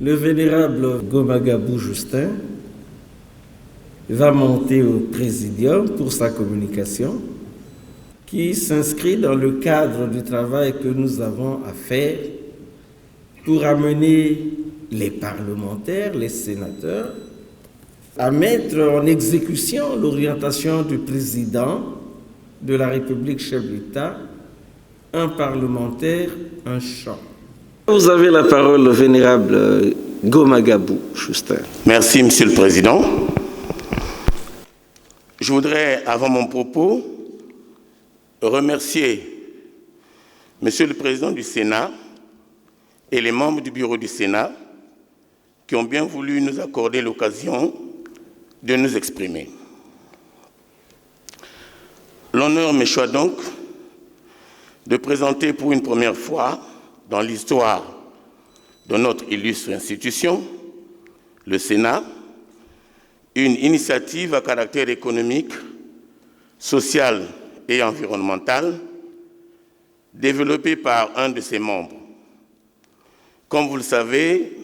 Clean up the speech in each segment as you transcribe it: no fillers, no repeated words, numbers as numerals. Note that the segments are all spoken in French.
Le vénérable Gomagabou Justin va monter au présidium pour sa communication qui s'inscrit dans le cadre du travail que nous avons à faire pour amener les parlementaires, les sénateurs, à mettre en exécution l'orientation du président de la République chef d'État, un parlementaire, un champ. Vous avez la parole, le vénérable Gomagabou Justin. Merci, Monsieur le Président. Je voudrais, avant mon propos, remercier Monsieur le Président du Sénat et les membres du bureau du Sénat qui ont bien voulu nous accorder l'occasion de nous exprimer. L'honneur m'échoit donc de présenter pour une première fois dans l'histoire de notre illustre institution, le Sénat, une initiative à caractère économique, social et environnemental développée par un de ses membres. Comme vous le savez,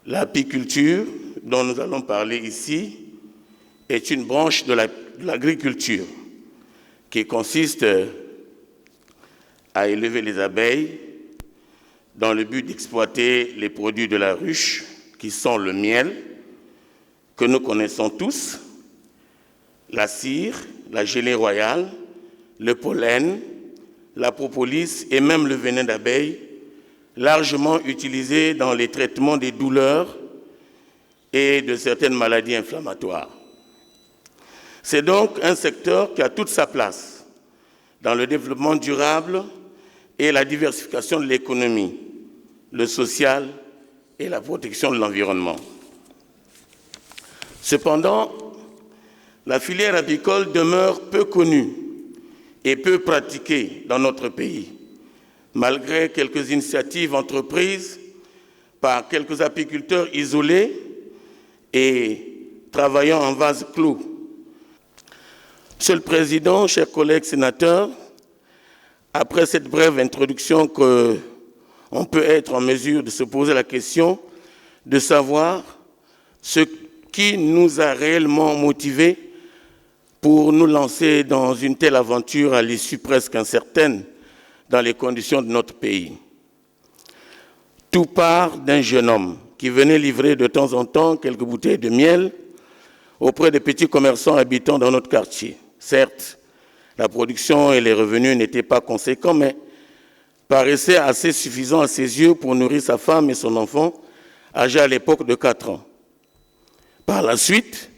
l'apiculture, dont nous allons parler ici, est une branche de l'agriculture qui consiste à élever les abeilles dans le but d'exploiter les produits de la ruche, qui sont le miel, que nous connaissons tous, la cire, la gelée royale, le pollen, la propolis et même le venin d'abeille, largement utilisés dans les traitements des douleurs et de certaines maladies inflammatoires. C'est donc un secteur qui a toute sa place dans le développement durable et la diversification de l'économie, le social et la protection de l'environnement. Cependant, la filière apicole demeure peu connue et peu pratiquée dans notre pays, malgré quelques initiatives entreprises par quelques apiculteurs isolés et travaillant en vase clos. Monsieur le Président, chers collègues sénateurs, après cette brève introduction on peut être en mesure de se poser la question de savoir ce qui nous a réellement motivés pour nous lancer dans une telle aventure à l'issue presque incertaine dans les conditions de notre pays. Tout part d'un jeune homme qui venait livrer de temps en temps quelques bouteilles de miel auprès des petits commerçants habitant dans notre quartier. Certes, la production et les revenus n'étaient pas conséquents, mais paraissaient assez suffisants à ses yeux pour nourrir sa femme et son enfant, âgé à l'époque de 4 ans. Par la suite,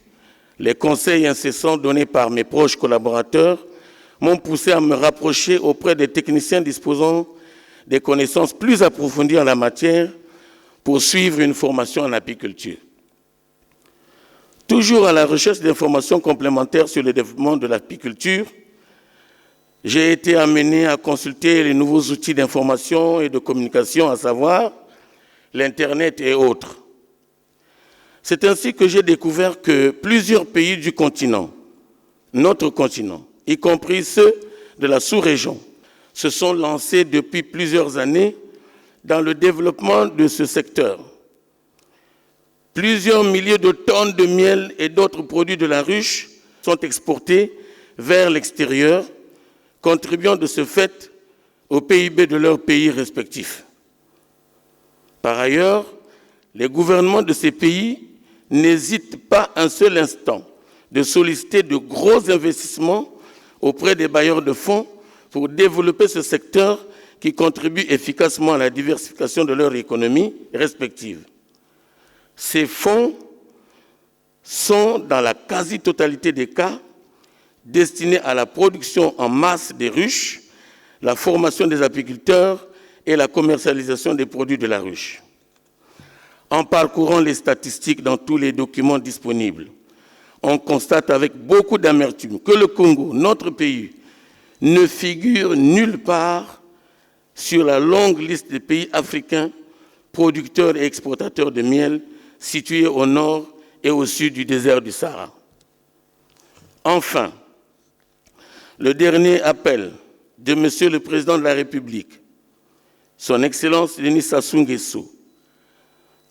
les conseils incessants donnés par mes proches collaborateurs m'ont poussé à me rapprocher auprès des techniciens disposant des connaissances plus approfondies en la matière pour suivre une formation en apiculture. Toujours à la recherche d'informations complémentaires sur le développement de l'apiculture, j'ai été amené à consulter les nouveaux outils d'information et de communication, à savoir l'Internet et autres. C'est ainsi que j'ai découvert que plusieurs pays du continent, notre continent, y compris ceux de la sous-région, se sont lancés depuis plusieurs années dans le développement de ce secteur. Plusieurs milliers de tonnes de miel et d'autres produits de la ruche sont exportés vers l'extérieur, contribuant de ce fait au PIB de leurs pays respectifs. Par ailleurs, les gouvernements de ces pays n'hésitent pas un seul instant de solliciter de gros investissements auprès des bailleurs de fonds pour développer ce secteur qui contribue efficacement à la diversification de leur économie respective. Ces fonds sont, dans la quasi-totalité des cas, destinés à la production en masse des ruches, la formation des apiculteurs et la commercialisation des produits de la ruche. En parcourant les statistiques dans tous les documents disponibles, on constate avec beaucoup d'amertume que le Congo, notre pays, ne figure nulle part sur la longue liste des pays africains producteurs et exportateurs de miel situés au nord et au sud du désert du Sahara. Enfin, le dernier appel de Monsieur le Président de la République, Son Excellence Denis Sassou Nguesso,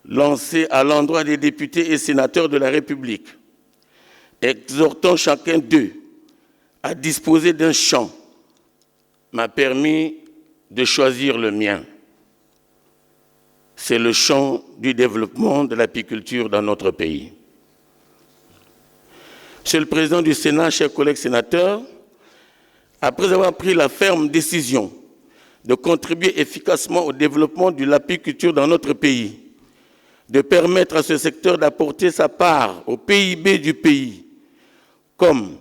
lancé à l'endroit des députés et sénateurs de la République, exhortant chacun d'eux à disposer d'un champ, m'a permis de choisir le mien. C'est le champ du développement de l'apiculture dans notre pays. Monsieur le Président du Sénat, chers collègues sénateurs, après avoir pris la ferme décision de contribuer efficacement au développement de l'apiculture dans notre pays, de permettre à ce secteur d'apporter sa part au PIB du pays, comme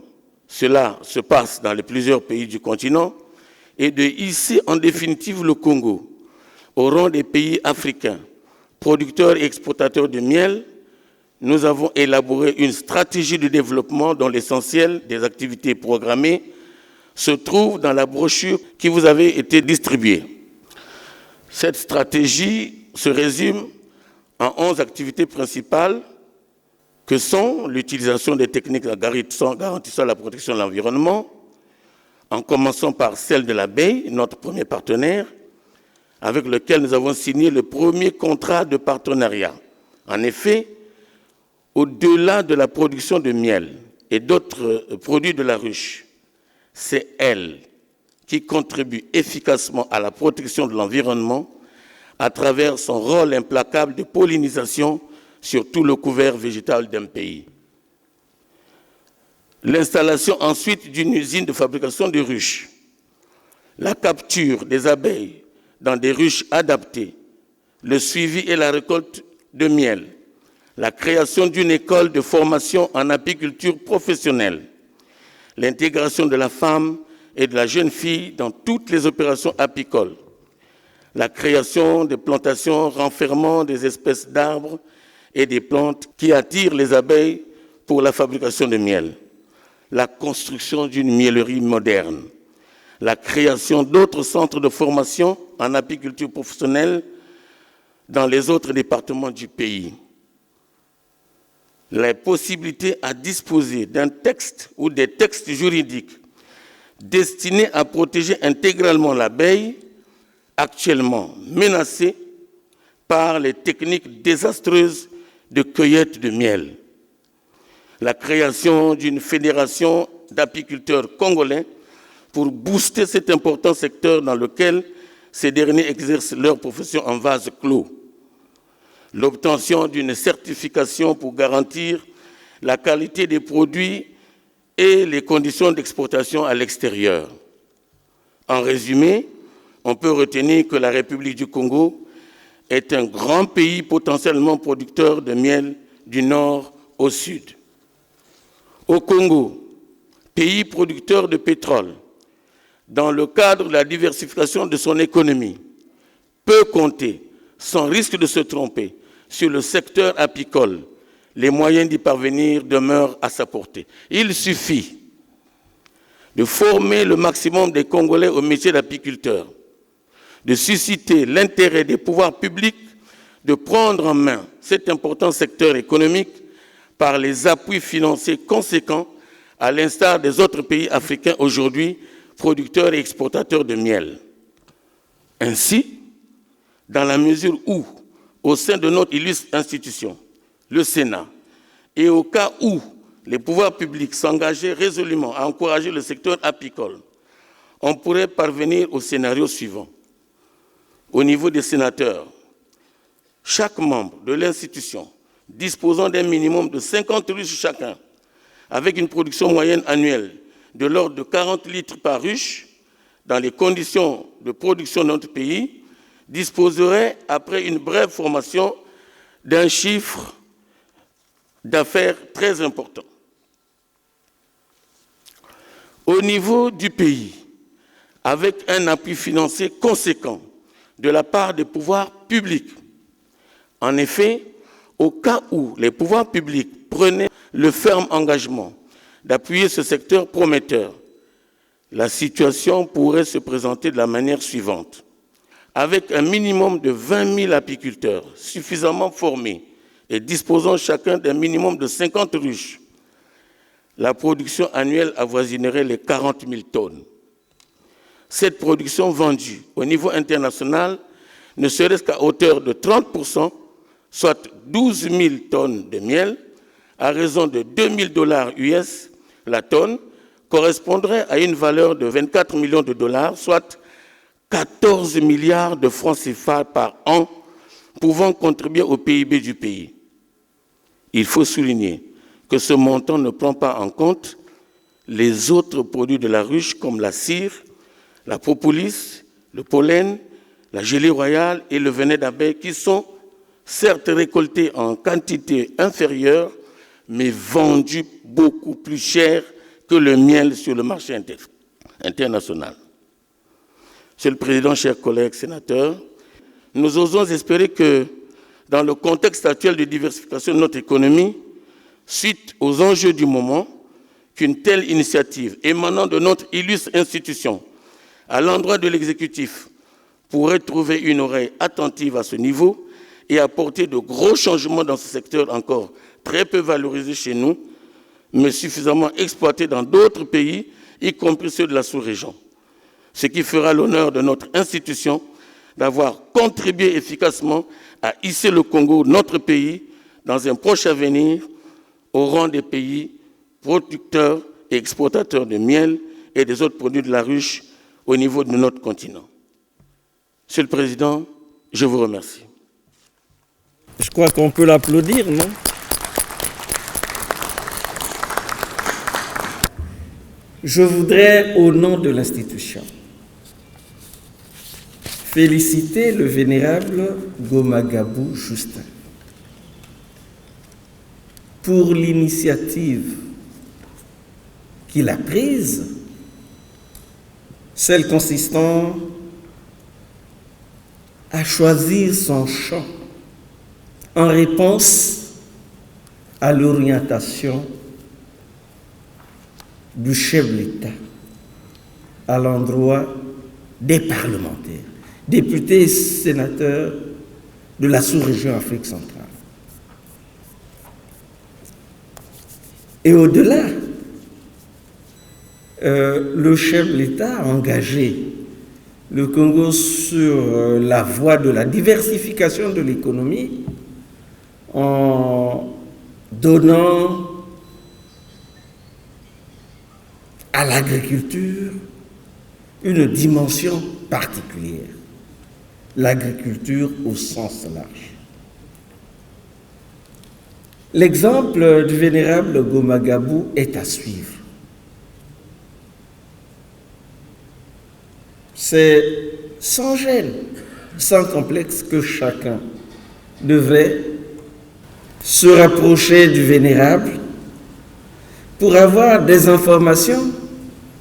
cela se passe dans les plusieurs pays du continent, et de hisser en définitive le Congo au rang des pays africains, producteurs et exportateurs de miel, nous avons élaboré une stratégie de développement dont l'essentiel des activités programmées se trouve dans la brochure qui vous avait été distribuée. Cette stratégie se résume en 11 activités principales que sont l'utilisation des techniques garantissant la protection de l'environnement, en commençant par celle de l'abeille, notre premier partenaire, avec lequel nous avons signé le premier contrat de partenariat. En effet, au-delà de la production de miel et d'autres produits de la ruche, c'est elle qui contribue efficacement à la protection de l'environnement à travers son rôle implacable de pollinisation sur tout le couvert végétal d'un pays. L'installation ensuite d'une usine de fabrication de ruches, la capture des abeilles dans des ruches adaptées, le suivi et la récolte de miel, la création d'une école de formation en apiculture professionnelle, l'intégration de la femme et de la jeune fille dans toutes les opérations apicoles, la création de plantations renfermant des espèces d'arbres et des plantes qui attirent les abeilles pour la fabrication de miel, la construction d'une miellerie moderne, la création d'autres centres de formation en apiculture professionnelle dans les autres départements du pays, la possibilité à disposer d'un texte ou des textes juridiques destinés à protéger intégralement l'abeille, actuellement menacée par les techniques désastreuses de cueillette de miel, la création d'une fédération d'apiculteurs congolais pour booster cet important secteur dans lequel ces derniers exercent leur profession en vase clos, l'obtention d'une certification pour garantir la qualité des produits et les conditions d'exportation à l'extérieur. En résumé, on peut retenir que la République du Congo est un grand pays potentiellement producteur de miel du nord au sud. Au Congo, pays producteur de pétrole, dans le cadre de la diversification de son économie, peut compter, sans risque de se tromper, sur le secteur apicole. Les moyens d'y parvenir demeurent à sa portée. Il suffit de former le maximum des Congolais au métier d'apiculteur, de susciter l'intérêt des pouvoirs publics, de prendre en main cet important secteur économique par les appuis financiers conséquents, à l'instar des autres pays africains aujourd'hui producteurs et exportateurs de miel. Ainsi, dans la mesure où, au sein de notre illustre institution, le Sénat, et au cas où les pouvoirs publics s'engageaient résolument à encourager le secteur apicole, on pourrait parvenir au scénario suivant. Au niveau des sénateurs, chaque membre de l'institution disposant d'un minimum de 50 ruches chacun, avec une production moyenne annuelle de l'ordre de 40 litres par ruche, dans les conditions de production de notre pays, disposerait, après une brève formation, d'un chiffre d'affaires très important. Au niveau du pays, avec un appui financier conséquent de la part des pouvoirs publics. En effet, au cas où les pouvoirs publics prenaient le ferme engagement d'appuyer ce secteur prometteur, la situation pourrait se présenter de la manière suivante. Avec un minimum de 20 000 apiculteurs suffisamment formés et disposant chacun d'un minimum de 50 ruches, la production annuelle avoisinerait les 40 000 tonnes. Cette production vendue au niveau international ne serait-ce qu'à hauteur de 30%, soit 12 000 tonnes de miel, à raison de $2 000 US la tonne, correspondrait à une valeur de 24 millions de dollars, soit 14 milliards de francs CFA par an, pouvant contribuer au PIB du pays. Il faut souligner que ce montant ne prend pas en compte les autres produits de la ruche comme la cire, la propolis, le pollen, la gelée royale et le venin d'abeille qui sont certes récoltés en quantité inférieure, mais vendus beaucoup plus cher que le miel sur le marché international. Monsieur le Président, chers collègues sénateurs, nous osons espérer que, dans le contexte actuel de diversification de notre économie, suite aux enjeux du moment, qu'une telle initiative émanant de notre illustre institution à l'endroit de l'exécutif pourrait trouver une oreille attentive à ce niveau et apporter de gros changements dans ce secteur encore très peu valorisé chez nous, mais suffisamment exploité dans d'autres pays, y compris ceux de la sous-région. Ce qui fera l'honneur de notre institution d'avoir contribué efficacement à hisser le Congo, notre pays, dans un proche avenir, au rang des pays producteurs et exportateurs de miel et des autres produits de la ruche au niveau de notre continent. Monsieur le Président, je vous remercie. Je crois qu'on peut l'applaudir, non? Je voudrais, au nom de l'institution, féliciter le vénérable Gomagabou Justin pour l'initiative qu'il a prise, celle consistant à choisir son champ en réponse à l'orientation du chef de l'État à l'endroit des parlementaires, députés et sénateurs de la sous-région Afrique centrale. Et au-delà, le chef de l'État a engagé le Congo sur la voie de la diversification de l'économie en donnant à l'agriculture une dimension particulière, l'agriculture au sens large. L'exemple du vénérable Gomagabou est à suivre. C'est sans gêne, sans complexe que chacun devrait se rapprocher du vénérable pour avoir des informations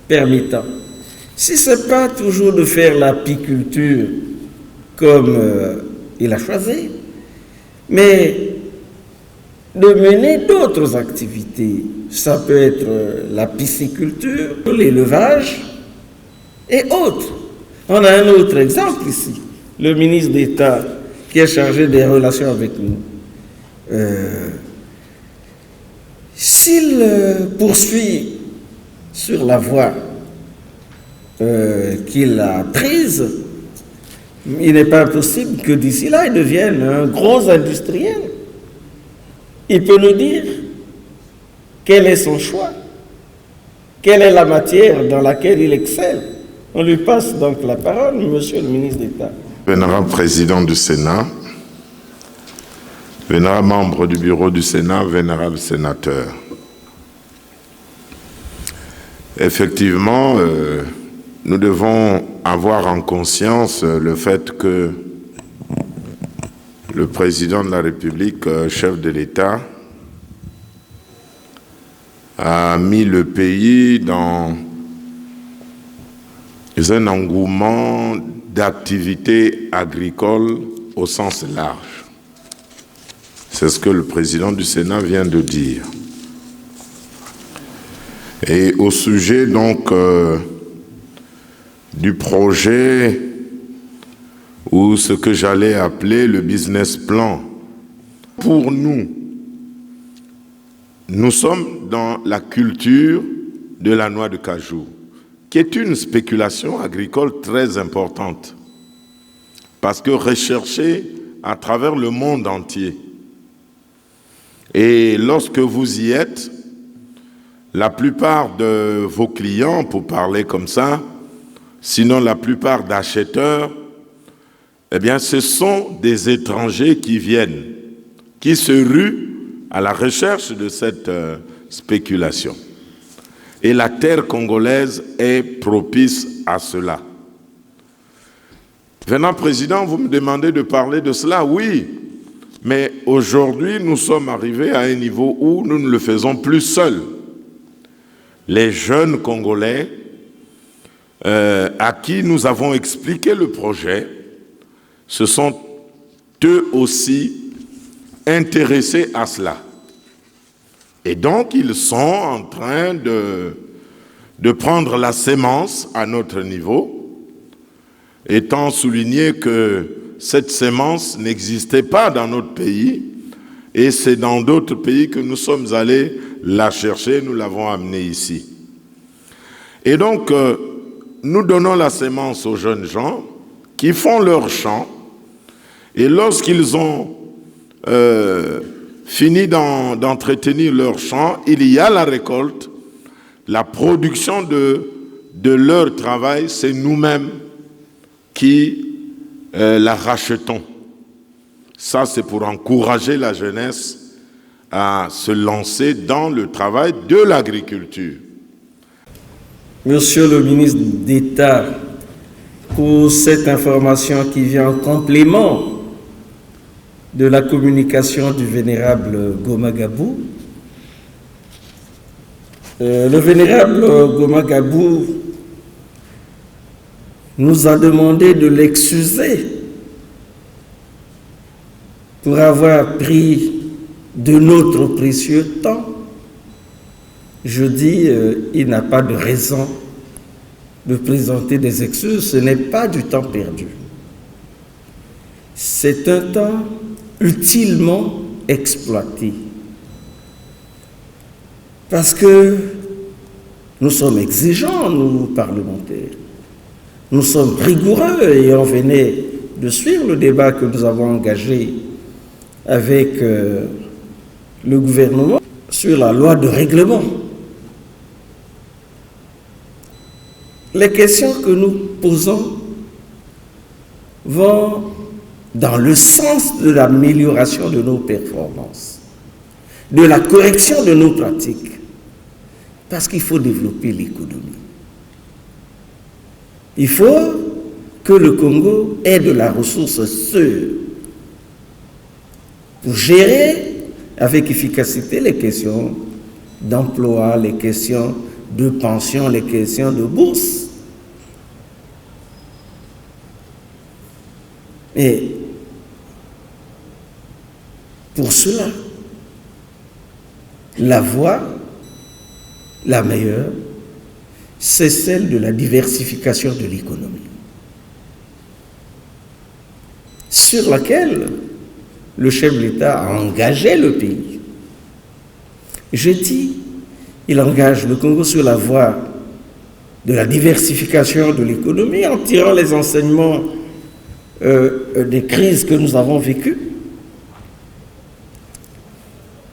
permettant, si ce n'est pas toujours de faire l'apiculture comme il a choisi, mais de mener d'autres activités. Ça peut être la pisciculture, l'élevage et autres. On a un autre exemple ici, le ministre d'État qui est chargé des relations avec nous. S'il poursuit sur la voie qu'il a prise, il n'est pas possible que d'ici là, il devienne un gros industriel. Il peut nous dire quel est son choix, quelle est la matière dans laquelle il excelle. On lui passe donc la parole, Monsieur le ministre d'État. Vénérable président du Sénat, vénérable membre du bureau du Sénat, vénérable sénateur. Effectivement, nous devons avoir en conscience le fait que le président de la République, chef de l'État, a mis le pays dans un engouement d'activités agricoles au sens large. C'est ce que le président du Sénat vient de dire. Et au sujet donc du projet ou ce que j'allais appeler le business plan, pour nous, nous sommes dans la culture de la noix de cajou, qui est une spéculation agricole très importante, parce que recherchée à travers le monde entier. Et lorsque vous y êtes, la plupart de vos clients, pour parler comme ça, sinon la plupart d'acheteurs, eh bien, ce sont des étrangers qui viennent, qui se ruent à la recherche de cette spéculation. Et la terre congolaise est propice à cela. Venant président, vous me demandez de parler de cela, oui, mais aujourd'hui, nous sommes arrivés à un niveau où nous ne le faisons plus seuls. Les jeunes Congolais à qui nous avons expliqué le projet se sont eux aussi intéressés à cela. Et donc, ils sont en train de prendre la sémence à notre niveau, étant souligné que cette sémence n'existait pas dans notre pays, et c'est dans d'autres pays que nous sommes allés la chercher, nous l'avons amenée ici. Et donc, nous donnons la sémence aux jeunes gens qui font leur champ, et lorsqu'ils ont fini d'entretenir leur champ, il y a la récolte, la production de leur travail, c'est nous-mêmes qui la rachetons. Ça, c'est pour encourager la jeunesse à se lancer dans le travail de l'agriculture. Monsieur le ministre d'État, pour cette information qui vient en complément de la communication du vénérable Goma Gabou. Le vénérable Goma Gabou nous a demandé de l'excuser pour avoir pris de notre précieux temps. Je dis, il n'a pas de raison de présenter des excuses, ce n'est pas du temps perdu. C'est un temps utilement exploité. Parce que nous sommes exigeants, nous parlementaires. Nous sommes rigoureux et on venait de suivre le débat que nous avons engagé avec le gouvernement sur la loi de règlement. Les questions que nous posons vont dans le sens de l'amélioration de nos performances, de la correction de nos pratiques, parce qu'il faut développer l'économie. Il faut que le Congo ait de la ressource sûre pour gérer avec efficacité les questions d'emploi, les questions de pension, les questions de bourse. Et pour cela, la voie la meilleure, c'est celle de la diversification de l'économie, sur laquelle le chef de l'État a engagé le pays. Je dis, il engage le Congo sur la voie de la diversification de l'économie en tirant les enseignements des crises que nous avons vécues,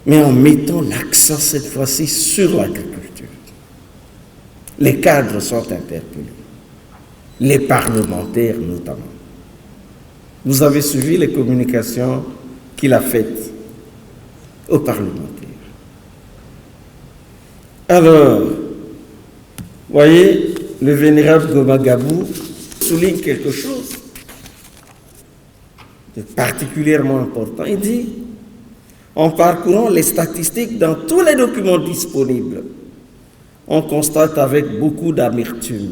mais en mettant l'accent cette fois-ci sur l'agriculture. Les cadres sont interpellés, les parlementaires notamment. Vous avez suivi les communications qu'il a faites aux parlementaires. Alors, voyez, le vénérable Goma Gabou souligne quelque chose de particulièrement important. Il dit, en parcourant les statistiques dans tous les documents disponibles, on constate avec beaucoup d'amertume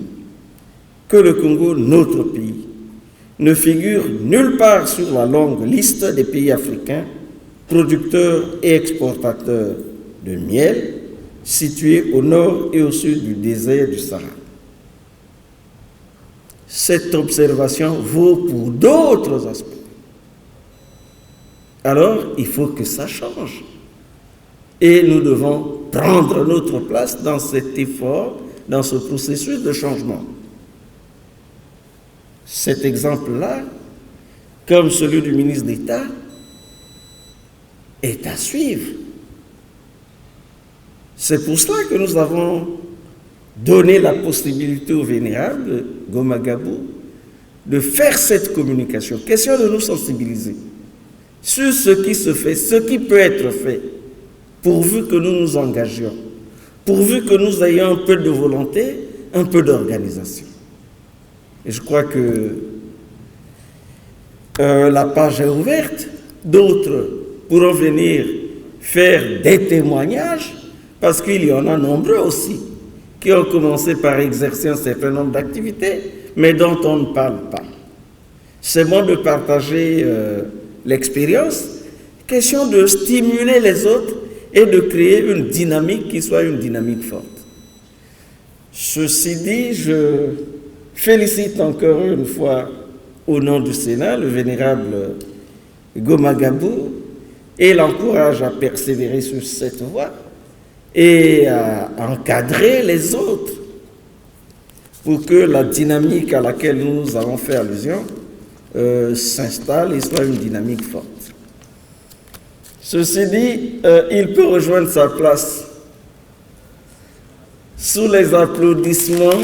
que le Congo, notre pays, ne figure nulle part sur la longue liste des pays africains producteurs et exportateurs de miel situés au nord et au sud du désert du Sahara. Cette observation vaut pour d'autres aspects. Alors, il faut que ça change. Et nous devons prendre notre place dans cet effort, dans ce processus de changement. Cet exemple-là, comme celui du ministre d'État, est à suivre C'est pour cela que nous avons donné la possibilité au vénérable Goma Gabou de faire cette communication. Question de nous sensibiliser sur ce qui se fait, ce qui peut être fait, pourvu que nous nous engagions, pourvu que nous ayons un peu de volonté, un peu d'organisation. Et je crois que la page est ouverte. D'autres pourront venir faire des témoignages, parce qu'il y en a nombreux aussi, qui ont commencé par exercer un certain nombre d'activités, mais dont on ne parle pas. C'est bon de partager l'expérience, question de stimuler les autres et de créer une dynamique qui soit une dynamique forte. Ceci dit, je félicite encore une fois au nom du Sénat le vénérable Goma Gabou et l'encourage à persévérer sur cette voie et à encadrer les autres pour que la dynamique à laquelle nous avons fait allusion s'installe et soit une dynamique forte. Ceci dit, il peut rejoindre sa place sous les applaudissements